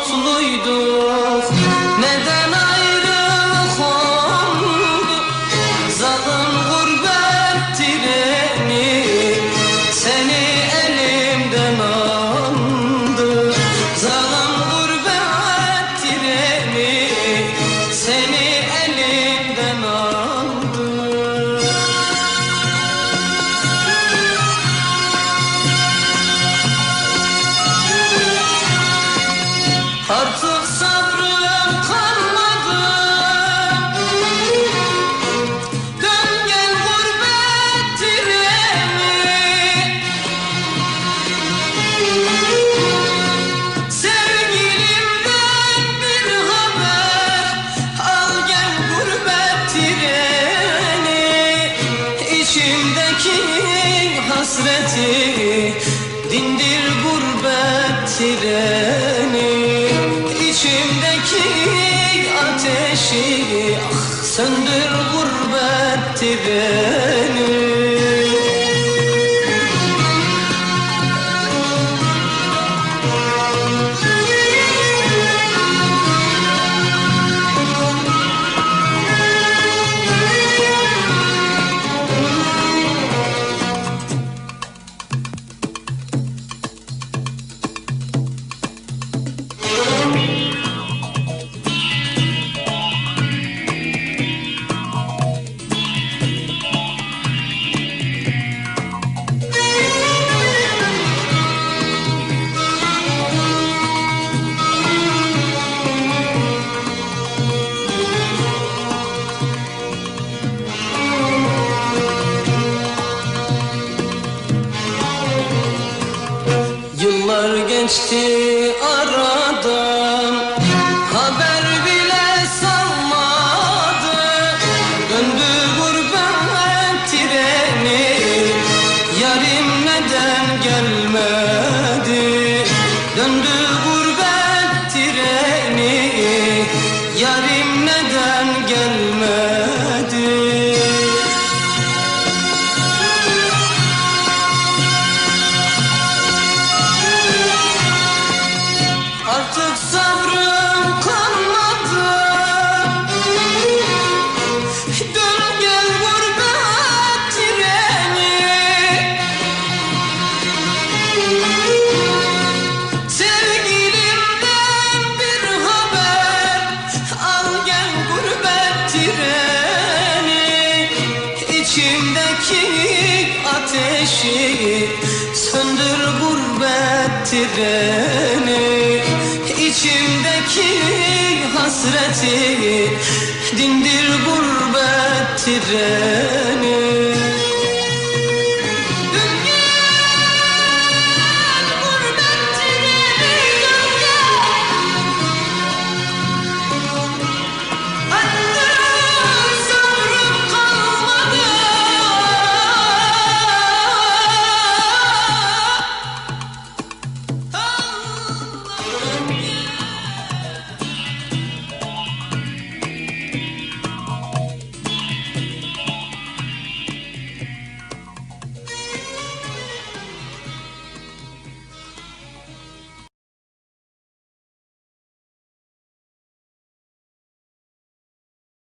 mutluyduk, neden ayrılık oldu? Zalim gurbet treni seni elimden aldı. Zalim gurbet treni seni elimden aldı. Artık sabrım kalmadı, dön gel gurbet treni. Sevgilimden bir haber al gel gurbet treni. İçimdeki hasreti dindir gurbet treni. İçimdeki ateşi söndür gurbet treni. Yıllar geçti aradan, haber bile salmadı. Döndü gurbet treni, yarim neden gelmedi? Döndü gurbet treni, yarim neden gelmedi? Artık sabrım kalmadı, dön gel gurbet treni. Sevgilimden bir haber al gel gurbet treni. İçimdeki ateşi söndür gurbet treni. İçimdeki hasreti dindir gurbet treni.